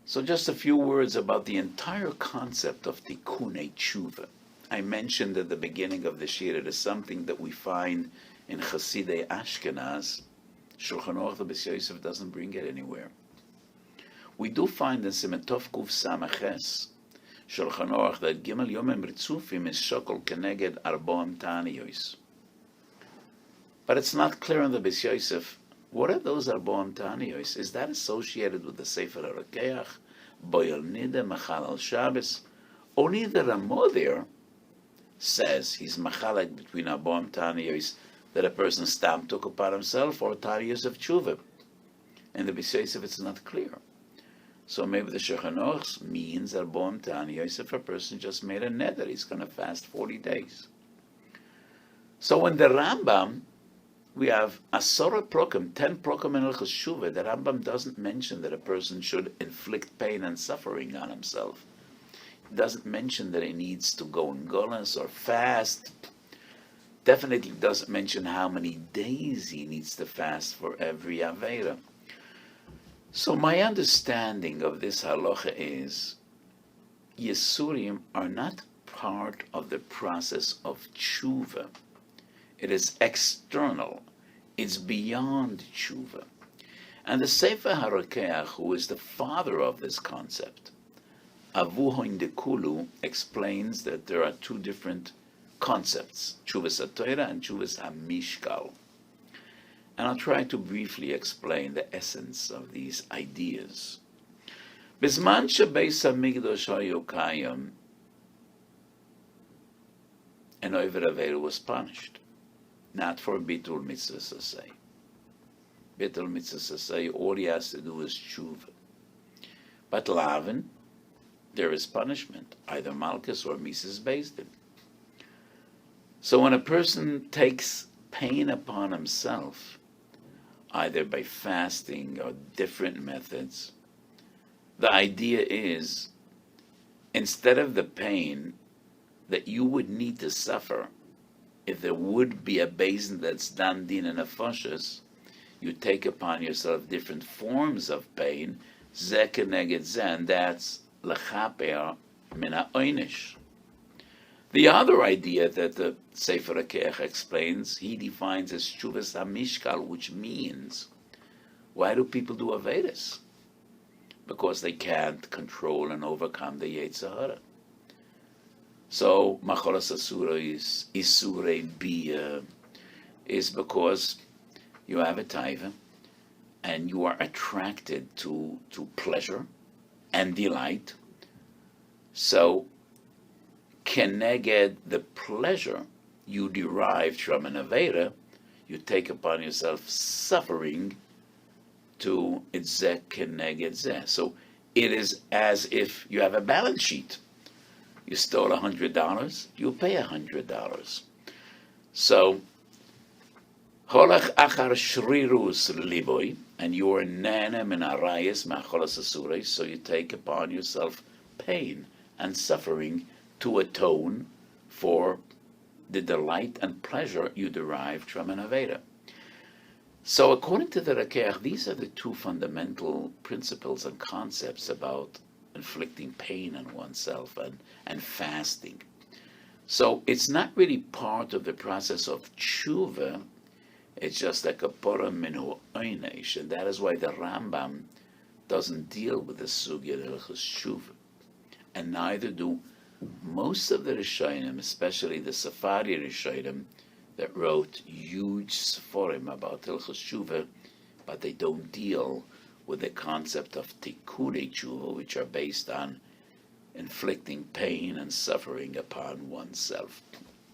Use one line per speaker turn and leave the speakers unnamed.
So just a few words about the entire concept of Tikunei Teshuva. I mentioned at the beginning of the shir, it is something that we find in Chasidei Ashkenaz. Shulchan Aruch the Beis Yosef doesn't bring it anywhere. We do find in Siman Tov Kuf Samaches, Shulchan Aruch, that Gimel Yomim Ritzufim is Shokol Keneged Arboam Taniyos. But it's not clear on the Beis Yosef. What are those Arboam Taniyos? Is that associated with the Sefer HaRakeach, Boyel Nida, Machal al Shabbos? Only the Ramah there says he's Machalek between Arboam Taniyos that a person stam took upon himself or Taniyos of Tshuva. And the Beis Yosef, it's not clear. So maybe the Shulchan Aruch means Arboam Taniyos if a person just made a neder, he's going to fast 40 days. So in the Rambam, we have Asora Prokim, 10 Prokim in Hilchos Teshuva. The Rambam doesn't mention that a person should inflict pain and suffering on himself. It doesn't mention that he needs to go in Golas or fast. Definitely doesn't mention how many days he needs to fast for every Avera. So my understanding of this halacha is Yisurim are not part of the process of Teshuva. It is external. It's beyond Teshuva. And the Sefer HaRakeach, who is the father of this concept, Avuhoin Dekulu, explains that there are two different concepts, Teshuvas HaTorah and Teshuvas HaMishkal. And I'll try to briefly explain the essence of these ideas. Bisman shebeis HaMikdash hayu kayim, an Oived Averu was punished. Not for Bitul Mitzvah Sasei. Bitul Mitzvah Sasei, all he has to do is Tshuva. But Lavin, there is punishment, either Malchus or Mises Beis Din. So when a person takes pain upon himself, either by fasting or different methods, the idea is, instead of the pain that you would need to suffer, if there would be a basin that's done din and nefashos, you take upon yourself different forms of pain, zeh keneged zeh, and that's lechaper min ha'oinish. The other idea that the Sefer HaKeach explains, he defines as Teshuvas HaMishkal, which means, why do people do Avedas? Because they can't control and overcome the Yetzer Hara. So, Macholas Asuros, Isurei Bia, is because you have a taiva and you are attracted to pleasure and delight. So, keneged the pleasure you derived from an Avera, you take upon yourself suffering to itzeh keneged zeh. So, it is as if you have a balance sheet. You stole $100, you pay $100. So, holach achar shrirus liboy, and you are nana min arayis macholas asures, so you take upon yourself pain and suffering to atone for the delight and pleasure you derived from an Aveda. So, according to the Rakeach, these are the two fundamental principles and concepts about inflicting pain on oneself and fasting. So it's not really part of the process of tshuva, it's just like a kapara minhu oynesh, and that is why the Rambam doesn't deal with the sugya of tshuva. And neither do most of the Rishonim, especially the Sephardi Rishonim, that wrote huge seforim about Hilchos Tshuva, but they don't deal with the concept of Tikunei Teshuva, which are based on inflicting pain and suffering upon oneself.